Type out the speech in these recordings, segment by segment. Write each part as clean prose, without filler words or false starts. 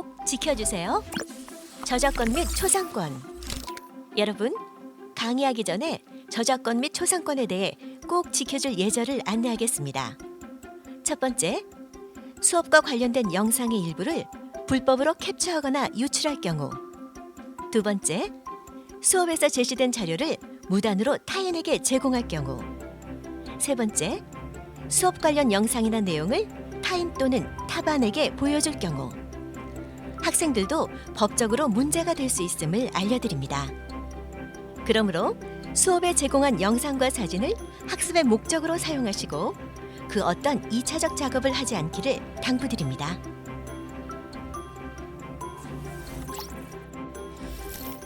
꼭 지켜주세요. 저작권 및 초상권. 여러분, 강의하기 전에 저작권 및 초상권에 대해 꼭 지켜줄 예절을 안내하겠습니다. 첫 번째, 수업과 관련된 영상의 일부를 불법으로 캡처하거나 유출할 경우. 두 번째, 수업에서 제시된 자료를 무단으로 타인에게 제공할 경우. 세 번째, 수업 관련 영상이나 내용을 타인 또는 타반에게 보여줄 경우. 학생들도 법적으로 문제가 될 수 있음을 알려드립니다. 그러므로 수업에 제공한 영상과 사진을 학습의 목적으로 사용하시고 그 어떤 2차적 작업을 하지 않기를 당부드립니다.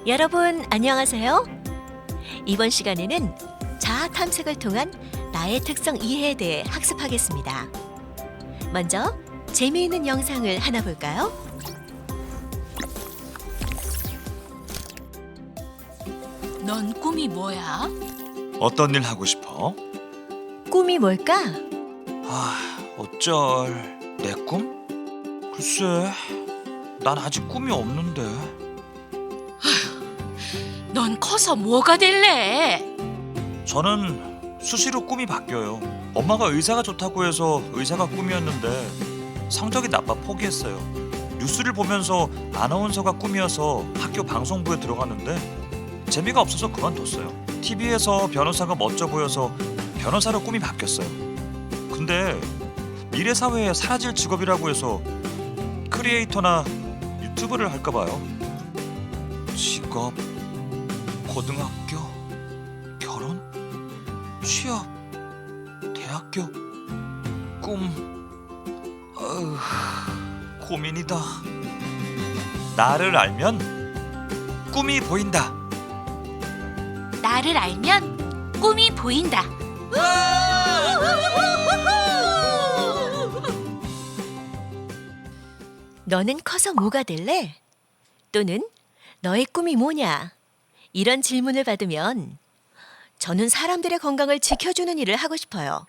여러분 안녕하세요. 이번 시간에는 자아 탐색을 통한 나의 특성 이해에 대해 학습하겠습니다. 먼저 재미있는 영상을 하나 볼까요? 넌 꿈이 뭐야? 어떤 일 하고 싶어? 꿈이 뭘까? 어쩔. 내 꿈? 글쎄, 난 아직 꿈이 없는데. 넌 커서 뭐가 될래? 저는 수시로 꿈이 바뀌어요. 엄마가 의사가 좋다고 해서 의사가 꿈이었는데 성적이 나빠 포기했어요. 뉴스를 보면서 아나운서가 꿈이어서 학교 방송부에 들어갔는데 재미가 없어서 그만뒀어요. TV에서 변호사가 멋져 보여서 변호사로 꿈이 바뀌었어요. 근데 미래 사회에 사라질 직업이라고 해서 크리에이터나 유튜버를 할까 봐요. 직업, 고등학교, 결혼, 취업, 대학교, 꿈. 고민이다. 나를 알면 꿈이 보인다. 나를 알면 꿈이 보인다. 너는 커서 뭐가 될래? 또는 너의 꿈이 뭐냐? 이런 질문을 받으면 저는 사람들의 건강을 지켜주는 일을 하고 싶어요.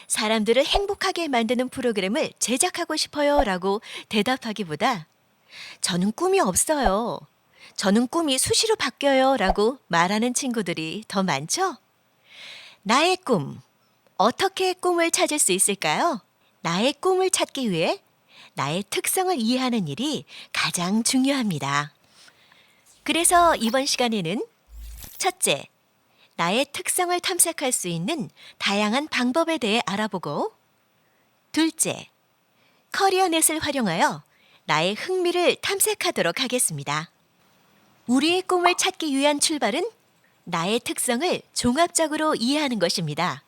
사람들을 행복하게 만드는 프로그램을 제작하고 싶어요 라고 대답하기보다 저는 꿈이 없어요. 저는 꿈이 수시로 바뀌어요 라고 말하는 친구들이 더 많죠? 나의 꿈, 어떻게 꿈을 찾을 수 있을까요? 나의 꿈을 찾기 위해 나의 특성을 이해하는 일이 가장 중요합니다. 그래서 이번 시간에는 첫째, 나의 특성을 탐색할 수 있는 다양한 방법에 대해 알아보고 둘째, 커리어넷을 활용하여 나의 흥미를 탐색하도록 하겠습니다. 우리의 꿈을 찾기 위한 출발은 나의 특성을 종합적으로 이해하는 것입니다.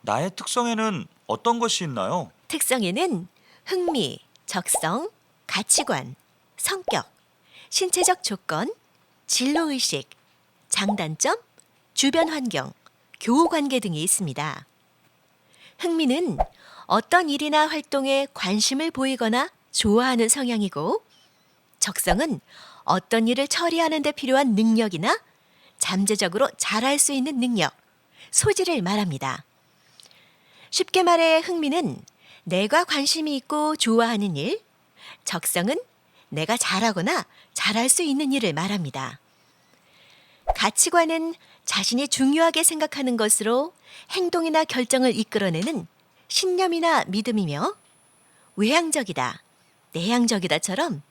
나의 특성에는 어떤 것이 있나요? 특성에는 흥미, 적성, 가치관, 성격, 신체적 조건, 진로의식, 장단점, 주변 환경, 교우 관계 등이 있습니다. 흥미는 어떤 일이나 활동에 관심을 보이거나 좋아하는 성향이고, 적성은 어떤 일을 처리하는 데 필요한 능력이나 잠재적으로 잘할 수 있는 능력, 소질을 말합니다. 쉽게 말해 흥미는 내가 관심이 있고 좋아하는 일, 적성은 내가 잘하거나 잘할 수 있는 일을 말합니다. 가치관은 자신이 중요하게 생각하는 것으로 행동이나 결정을 이끌어내는 신념이나 믿음이며 외향적이다, 내향적이다처럼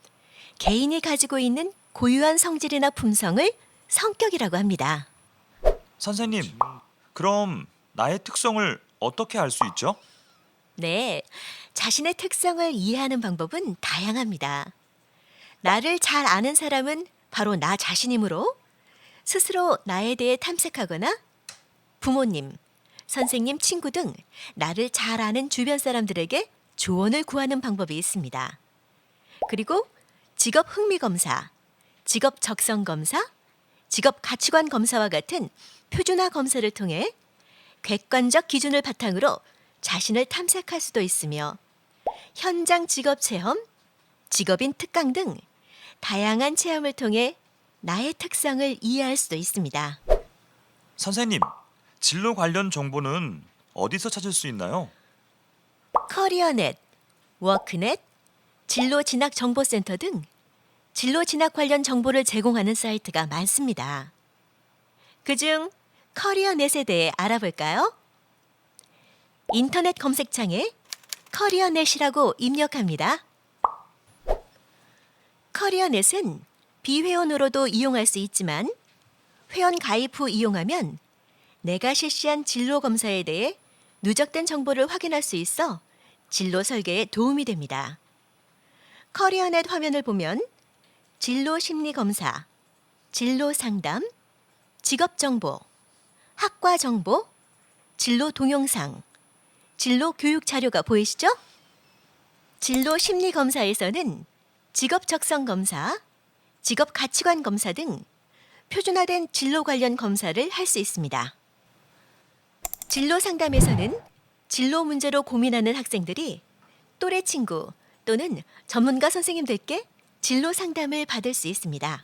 개인이 가지고 있는 고유한 성질이나 품성을 성격이라고 합니다. 선생님, 그럼 나의 특성을 어떻게 알 수 있죠? 네, 자신의 특성을 이해하는 방법은 다양합니다. 나를 잘 아는 사람은 바로 나 자신이므로 스스로 나에 대해 탐색하거나 부모님, 선생님, 친구 등 나를 잘 아는 주변 사람들에게 조언을 구하는 방법이 있습니다. 그리고 직업 흥미 검사, 직업 적성 검사, 직업 가치관 검사와 같은 표준화 검사를 통해 객관적 기준을 바탕으로 자신을 탐색할 수도 있으며 현장 직업 체험, 직업인 특강 등 다양한 체험을 통해 나의 특성을 이해할 수도 있습니다. 선생님, 진로 관련 정보는 어디서 찾을 수 있나요? 커리어넷, 워크넷, 진로진학정보센터 등 진로진학 관련 정보를 제공하는 사이트가 많습니다. 그중 커리어넷에 대해 알아볼까요? 인터넷 검색창에 커리어넷이라고 입력합니다. 커리어넷은 비회원으로도 이용할 수 있지만 회원 가입 후 이용하면 내가 실시한 진로 검사에 대해 누적된 정보를 확인할 수 있어 진로 설계에 도움이 됩니다. 커리어넷 화면을 보면 진로 심리 검사, 진로 상담, 직업 정보, 학과 정보, 진로 동영상, 진로 교육 자료가 보이시죠? 진로 심리 검사에서는 직업 적성 검사, 직업 가치관 검사 등 표준화된 진로 관련 검사를 할 수 있습니다. 진로 상담에서는 진로 문제로 고민하는 학생들이 또래 친구 또는 전문가 선생님들께 진로 상담을 받을 수 있습니다.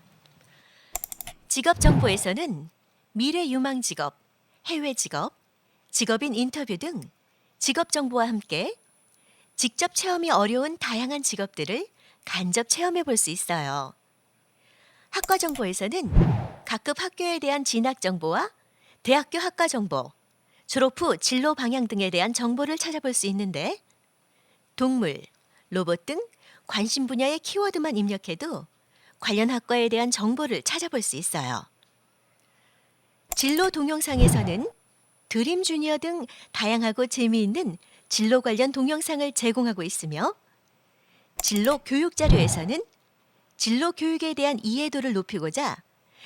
직업 정보에서는 미래 유망 직업, 해외 직업, 직업인 인터뷰 등 직업 정보와 함께 직접 체험이 어려운 다양한 직업들을 간접 체험해 볼 수 있어요. 학과 정보에서는 각급 학교에 대한 진학 정보와 대학교 학과 정보, 졸업 후 진로 방향 등에 대한 정보를 찾아볼 수 있는데 동물, 로봇 등 관심 분야의 키워드만 입력해도 관련 학과에 대한 정보를 찾아볼 수 있어요. 진로 동영상에서는 드림 주니어 등 다양하고 재미있는 진로 관련 동영상을 제공하고 있으며 진로 교육 자료에서는 진로 교육에 대한 이해도를 높이고자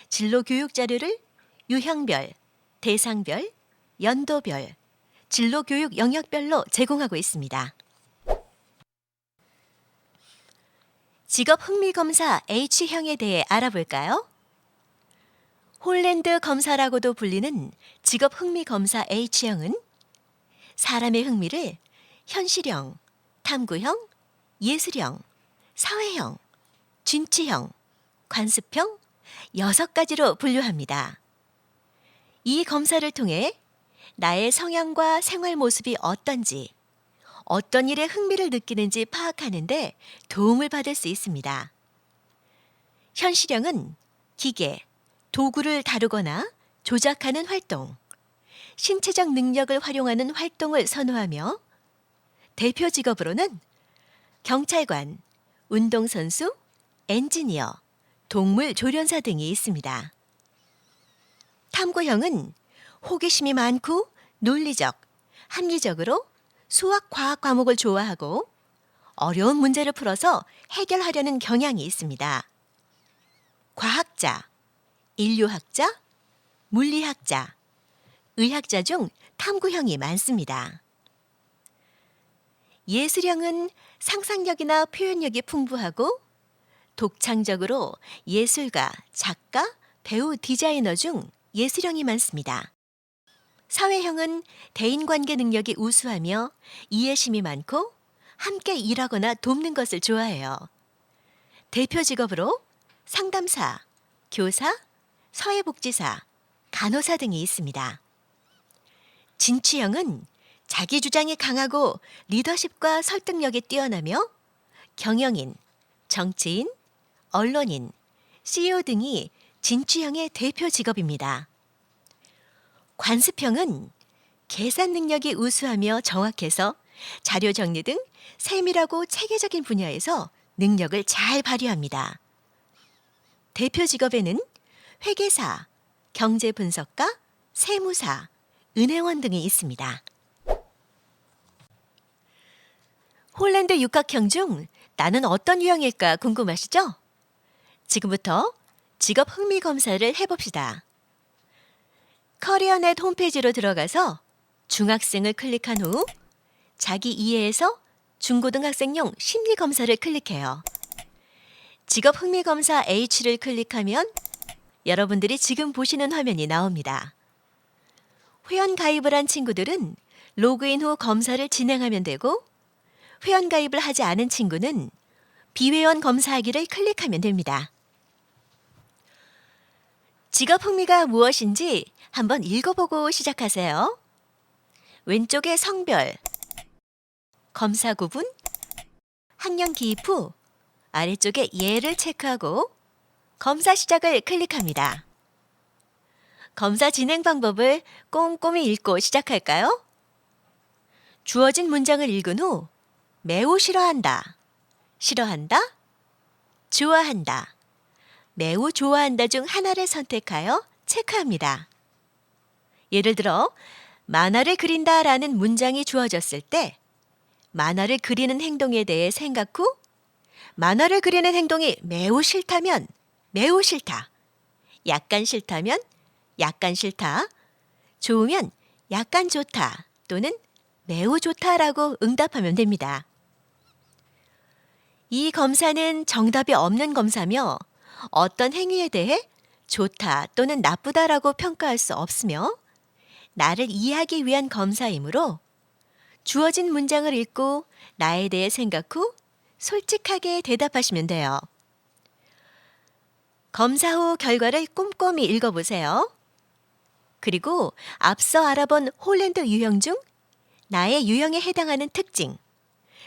진로 교육 자료를 유형별, 대상별, 연도별, 진로 교육 영역별로 제공하고 있습니다. 직업 흥미 검사 H형에 대해 알아볼까요? 홀랜드 검사라고도 불리는 직업 흥미 검사 H형은 사람의 흥미를 현실형, 탐구형, 예술형, 사회형, 진취형, 관습형 6가지로 분류합니다. 이 검사를 통해 나의 성향과 생활 모습이 어떤지, 어떤 일에 흥미를 느끼는지 파악하는 데 도움을 받을 수 있습니다. 현실형은 기계, 도구를 다루거나 조작하는 활동, 신체적 능력을 활용하는 활동을 선호하며 대표 직업으로는 경찰관, 운동선수, 엔지니어, 동물 조련사 등이 있습니다. 탐구형은 호기심이 많고 논리적, 합리적으로 수학, 과학 과목을 좋아하고 어려운 문제를 풀어서 해결하려는 경향이 있습니다. 과학자, 인류학자, 물리학자, 의학자 중 탐구형이 많습니다. 예술형은 상상력이나 표현력이 풍부하고 독창적으로 예술가, 작가, 배우, 디자이너 중 예술형이 많습니다. 사회형은 대인관계 능력이 우수하며 이해심이 많고 함께 일하거나 돕는 것을 좋아해요. 대표 직업으로 상담사, 교사, 사회복지사, 간호사 등이 있습니다. 진취형은 자기 주장이 강하고 리더십과 설득력이 뛰어나며 경영인, 정치인, 언론인, CEO 등이 진취형의 대표 직업입니다. 관습형은 계산 능력이 우수하며 정확해서 자료 정리 등 세밀하고 체계적인 분야에서 능력을 잘 발휘합니다. 대표 직업에는 회계사, 경제분석가, 세무사, 은행원 등이 있습니다. 홀랜드 육각형 중 나는 어떤 유형일까 궁금하시죠? 지금부터 직업 흥미 검사를 해봅시다. 커리어넷 홈페이지로 들어가서 중학생을 클릭한 후 자기 이해에서 중고등학생용 심리 검사를 클릭해요. 직업 흥미 검사 H를 클릭하면 여러분들이 지금 보시는 화면이 나옵니다. 회원 가입을 한 친구들은 로그인 후 검사를 진행하면 되고 회원 가입을 하지 않은 친구는 비회원 검사하기를 클릭하면 됩니다. 직업 흥미가 무엇인지 한번 읽어보고 시작하세요. 왼쪽에 성별, 검사 구분, 학년 기입 후 아래쪽에 예를 체크하고 검사 시작을 클릭합니다. 검사 진행 방법을 꼼꼼히 읽고 시작할까요? 주어진 문장을 읽은 후 매우 싫어한다, 싫어한다, 좋아한다, 매우 좋아한다 중 하나를 선택하여 체크합니다. 예를 들어 만화를 그린다라는 문장이 주어졌을 때 만화를 그리는 행동에 대해 생각 후 만화를 그리는 행동이 매우 싫다면 매우 싫다, 약간 싫다면 약간 싫다, 좋으면 약간 좋다 또는 매우 좋다라고 응답하면 됩니다. 이 검사는 정답이 없는 검사며 어떤 행위에 대해 좋다 또는 나쁘다라고 평가할 수 없으며 나를 이해하기 위한 검사이므로 주어진 문장을 읽고 나에 대해 생각 후 솔직하게 대답하시면 돼요. 검사 후 결과를 꼼꼼히 읽어보세요. 그리고 앞서 알아본 홀랜드 유형 중 나의 유형에 해당하는 특징,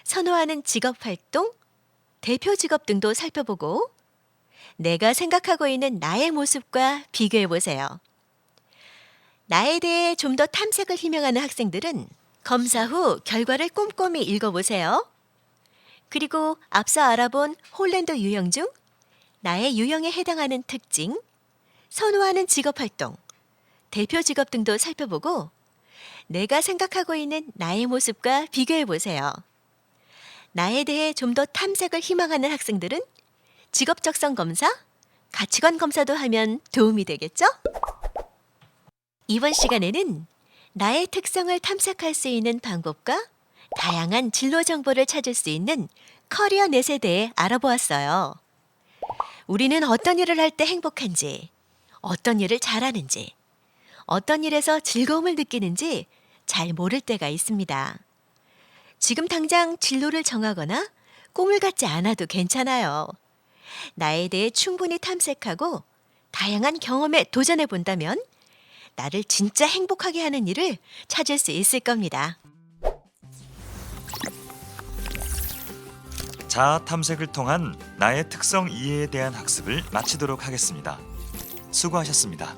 선호하는 직업 활동, 대표 직업 등도 살펴보고 내가 생각하고 있는 나의 모습과 비교해 보세요. 나에 대해 좀 더 탐색을 희망하는 학생들은 검사 후 결과를 꼼꼼히 읽어보세요. 그리고 앞서 알아본 홀랜드 유형 중 나의 유형에 해당하는 특징, 선호하는 직업 활동, 대표 직업 등도 살펴보고 내가 생각하고 있는 나의 모습과 비교해 보세요. 나에 대해 좀 더 탐색을 희망하는 학생들은 직업적성 검사, 가치관 검사도 하면 도움이 되겠죠? 이번 시간에는 나의 특성을 탐색할 수 있는 방법과 다양한 진로 정보를 찾을 수 있는 커리어넷에 대해 알아보았어요. 우리는 어떤 일을 할 때 행복한지, 어떤 일을 잘하는지, 어떤 일에서 즐거움을 느끼는지 잘 모를 때가 있습니다. 지금 당장 진로를 정하거나 꿈을 갖지 않아도 괜찮아요. 나에 대해 충분히 탐색하고 다양한 경험에 도전해 본다면 나를 진짜 행복하게 하는 일을 찾을 수 있을 겁니다. 자아 탐색을 통한 나의 특성 이해에 대한 학습을 마치도록 하겠습니다. 수고하셨습니다.